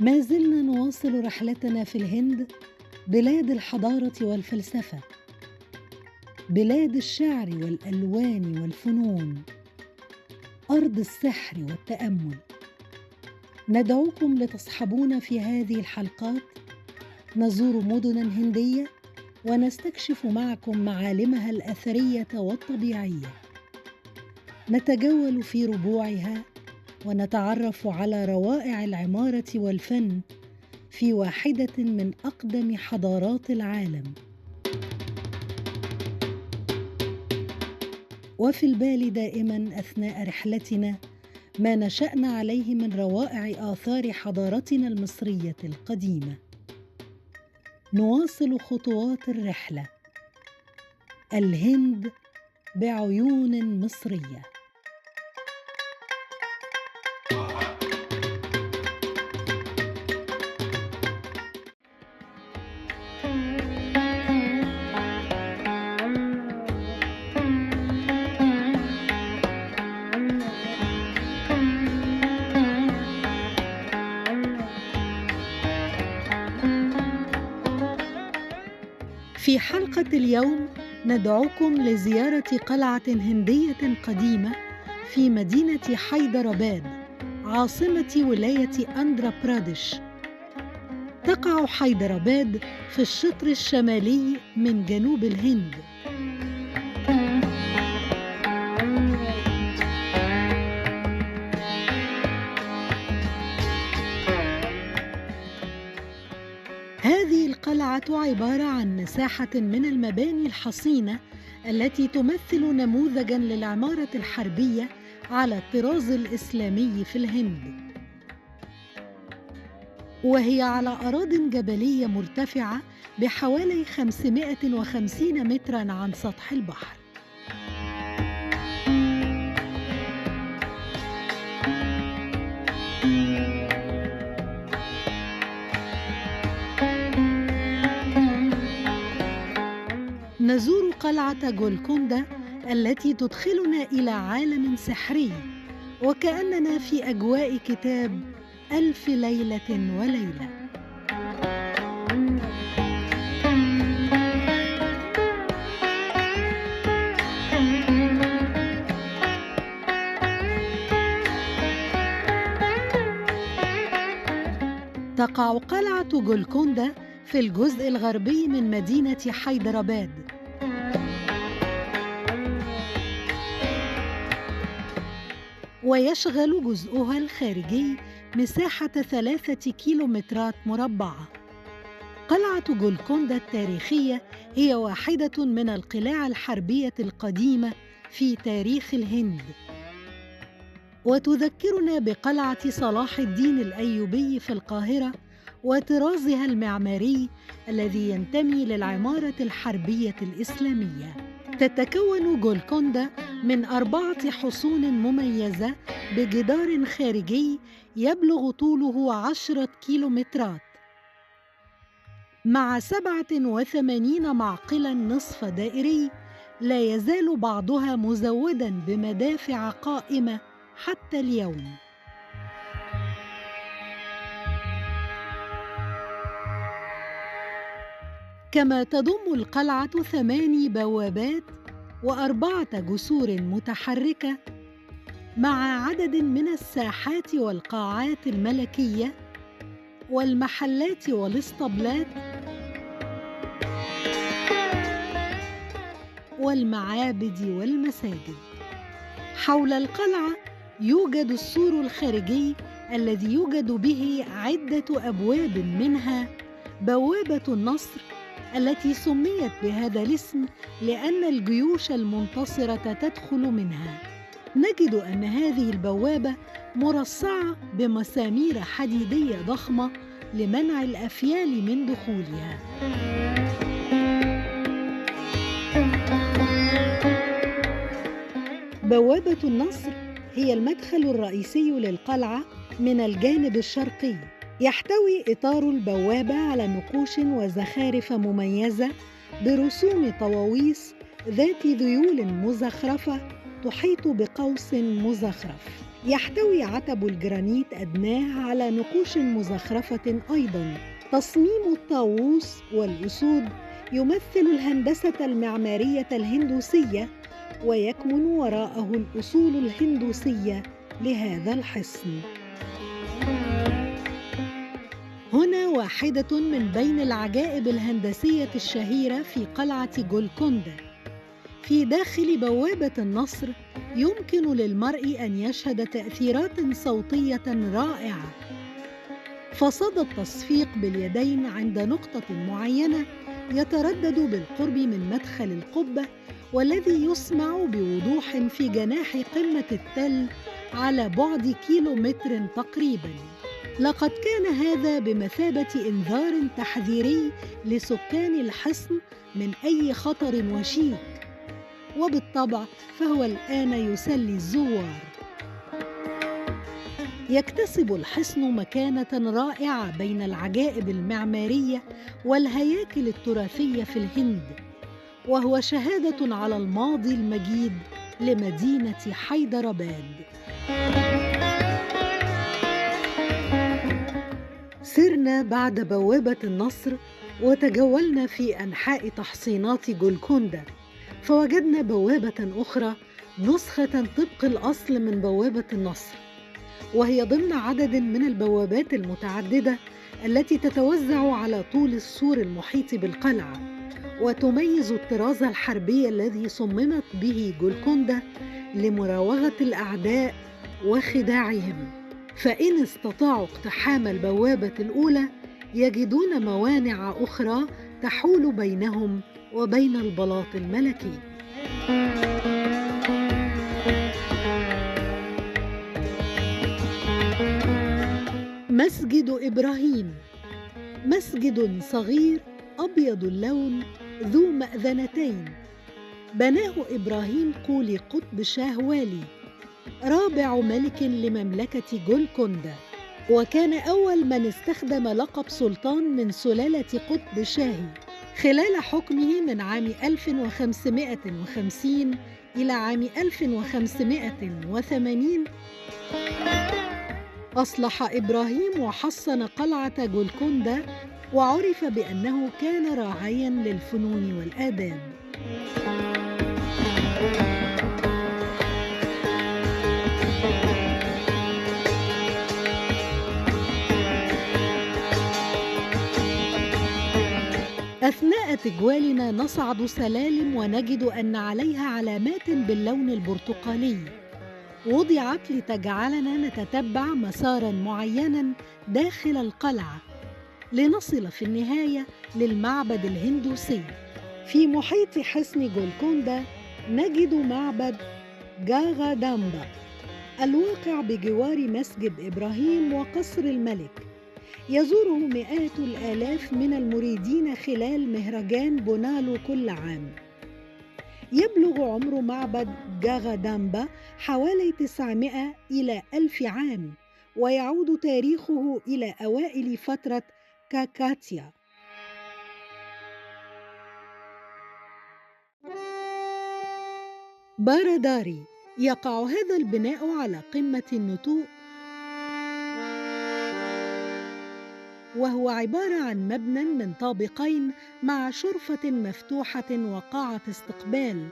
ما زلنا نواصل رحلتنا في الهند، بلاد الحضارة والفلسفة، بلاد الشعر والألوان والفنون، أرض السحر والتأمل. ندعوكم لتصحبونا في هذه الحلقات، نزور مدنا هندية ونستكشف معكم معالمها الأثرية والطبيعية. نتجول في ربوعها ونتعرف على روائع العمارة والفن في واحدة من أقدم حضارات العالم. وفي البال دائما أثناء رحلتنا ما نشأنا عليه من روائع آثار حضارتنا المصرية القديمة. نواصل خطوات الرحلة، الهند بعيون مصرية. في حلقة اليوم ندعوكم لزيارة قلعة هندية قديمة في مدينة حيدراباد، عاصمة ولاية أندرا براديش. تقع حيدراباد في الشطر الشمالي من جنوب الهند. هذه القلعة عبارة عن مساحة من المباني الحصينة التي تمثل نموذجاً للعمارة الحربية على الطراز الإسلامي في الهند، وهي على أراضٍ جبلية مرتفعة بحوالي 550 متراً عن سطح البحر. نزور قلعة جولكوندا التي تدخلنا إلى عالم سحري، وكأننا في أجواء كتاب ألف ليلة وليلة. تقع قلعة جولكوندا في الجزء الغربي من مدينة حيدراباد، ويشغل جزءها الخارجي مساحة 3 كيلومترات مربعة. قلعة جولكوندا التاريخية هي واحدة من القلاع الحربية القديمة في تاريخ الهند، وتذكرنا بقلعة صلاح الدين الأيوبي في القاهرة وطرازها المعماري الذي ينتمي للعمارة الحربية الإسلامية. تتكون جولكوندا من 4 حصون مميزة بجدار خارجي يبلغ طوله 10 كيلومترات، مع 87 معقلاً نصف دائري، لا يزال بعضها مزوداً بمدافع قائمة حتى اليوم. كما تضم القلعة 8 بوابات و4 جسور متحركة، مع عدد من الساحات والقاعات الملكية والمحلات والاسطبلات والمعابد والمساجد. حول القلعة يوجد السور الخارجي الذي يوجد به عدة أبواب، منها بوابة النصر التي سميت بهذا الاسم لأن الجيوش المنتصرة تدخل منها. نجد أن هذه البوابة مرصعة بمسامير حديدية ضخمة لمنع الأفيال من دخولها. بوابة النصر هي المدخل الرئيسي للقلعة من الجانب الشرقي. يحتوي إطار البوابة على نقوش وزخارف مميزة برسوم طواويس ذات ذيول مزخرفة تحيط بقوس مزخرف. يحتوي عتب الجرانيت أدناه على نقوش مزخرفة أيضاً. تصميم الطاووس والأسود يمثل الهندسة المعمارية الهندوسية، ويكمن وراءه الأصول الهندوسية لهذا الحصن. هنا واحدة من بين العجائب الهندسية الشهيرة في قلعة جولكوندا. في داخل بوابة النصر يمكن للمرء أن يشهد تأثيرات صوتية رائعة، فصدى التصفيق باليدين عند نقطة معينة يتردد بالقرب من مدخل القبة، والذي يسمع بوضوح في جناح قمة التل على بعد كيلومتر تقريباً. لقد كان هذا بمثابة إنذار تحذيري لسكان الحصن من أي خطر وشيك، وبالطبع فهو الآن يسلي الزوار. يكتسب الحصن مكانة رائعة بين العجائب المعمارية والهياكل التراثية في الهند، وهو شهادة على الماضي المجيد لمدينة حيدرباد. سرنا بعد بوابة النصر وتجولنا في أنحاء تحصينات جولكوندا، فوجدنا بوابة أخرى نسخة طبق الأصل من بوابة النصر، وهي ضمن عدد من البوابات المتعددة التي تتوزع على طول السور المحيط بالقلعة، وتميز الطراز الحربي الذي صممت به جولكوندا لمراوغة الأعداء وخداعهم. فإن استطاعوا اقتحام البوابة الأولى يجدون موانع أخرى تحول بينهم وبين البلاط الملكي. مسجد إبراهيم، مسجد صغير أبيض اللون ذو مأذنتين، بناه إبراهيم قولي قطب شاه والي، رابع ملك لمملكة جولكوندا، وكان أول من استخدم لقب سلطان من سلالة قطب شاهي. خلال حكمه من عام 1550 إلى عام 1580 أصلح إبراهيم وحصن قلعة جولكوندا، وعرف بأنه كان راعياً للفنون والآداب. أثناء تجوالنا نصعد سلالم ونجد أن عليها علامات باللون البرتقالي، وضعت لتجعلنا نتتبع مساراً معيناً داخل القلعة لنصل في النهاية للمعبد الهندوسي. في محيط حصن جولكوندا نجد معبد جاغا دامبا الواقع بجوار مسجد إبراهيم وقصر الملك، يزوره مئات الآلاف من المريدين خلال مهرجان بونالو كل عام. يبلغ عمر معبد جاغا دامبا حوالي 900 إلى 1000 عام، ويعود تاريخه إلى أوائل فترة كاكاتيا. باراداري، يقع هذا البناء على قمة النتوء، وهو عبارة عن مبنى من طابقين مع شرفة مفتوحة وقاعة استقبال.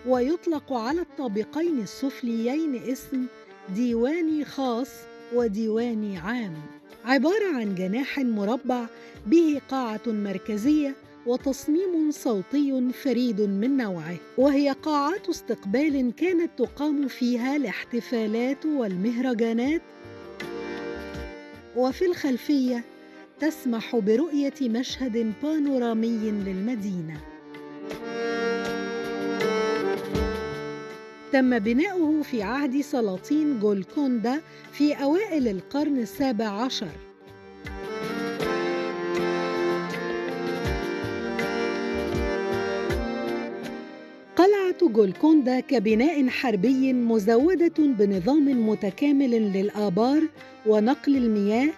ويطلق على الطابقين السفليين اسم ديواني خاص وديواني عام، عبارة عن جناح مربع به قاعة مركزية وتصميم صوتي فريد من نوعه، وهي قاعات استقبال كانت تقام فيها الاحتفالات والمهرجانات، وفي الخلفية تسمح برؤية مشهد بانورامي للمدينة. تم بناؤه في عهد سلاطين جولكوندا في أوائل القرن السابع عشر. قلعة جولكوندا كبناء حربي مزودة بنظام متكامل للآبار ونقل المياه.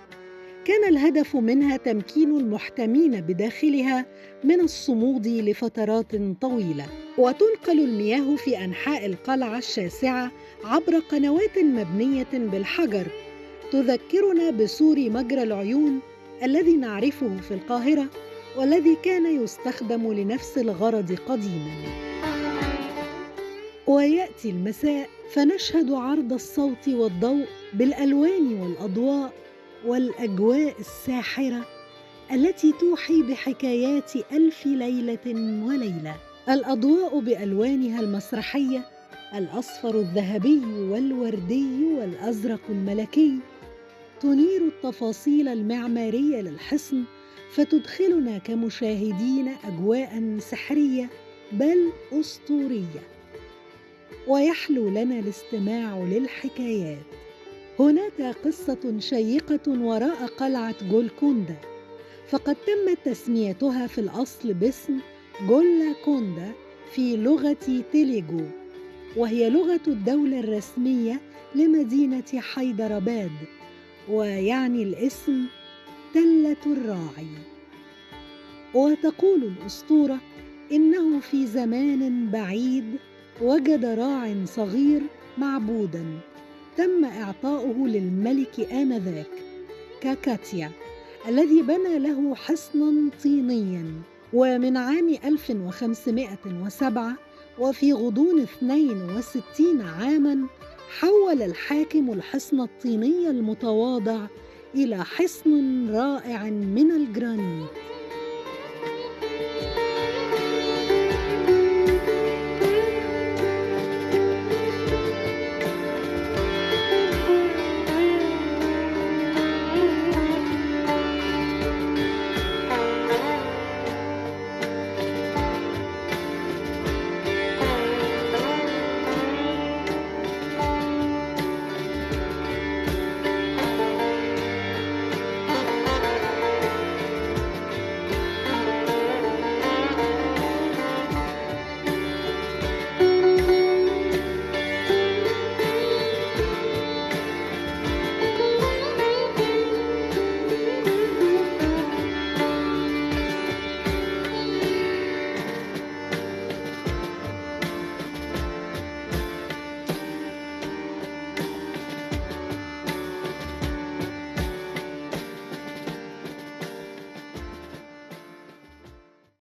كان الهدف منها تمكين المحتمين بداخلها من الصمود لفترات طويلة، وتنقل المياه في أنحاء القلعة الشاسعة عبر قنوات مبنية بالحجر تذكرنا بسور مجرى العيون الذي نعرفه في القاهرة، والذي كان يستخدم لنفس الغرض قديماً. ويأتي المساء فنشهد عرض الصوت والضوء بالألوان والأضواء والأجواء الساحرة التي توحي بحكايات ألف ليلة وليلة. الأضواء بألوانها المسرحية، الأصفر الذهبي والوردي والأزرق الملكي، تنير التفاصيل المعمارية للحصن، فتدخلنا كمشاهدين أجواء سحرية بل أسطورية. ويحلو لنا الاستماع للحكايات. هناك قصة شيقة وراء قلعة جولكوندا، فقد تمت تسميتها في الأصل باسم جولاكوندا في لغة تيليغو، وهي لغة الدولة الرسمية لمدينة حيدرباد، ويعني الاسم تلة الراعي. وتقول الأسطورة إنه في زمان بعيد وجد راع صغير معبوداً تم إعطاؤه للملك آنذاك كاكاتيا، الذي بنى له حصناً طينياً. ومن عام 1507 وفي غضون 62 عاماً حول الحاكم الحصن الطيني المتواضع إلى حصن رائع من الجرانيت.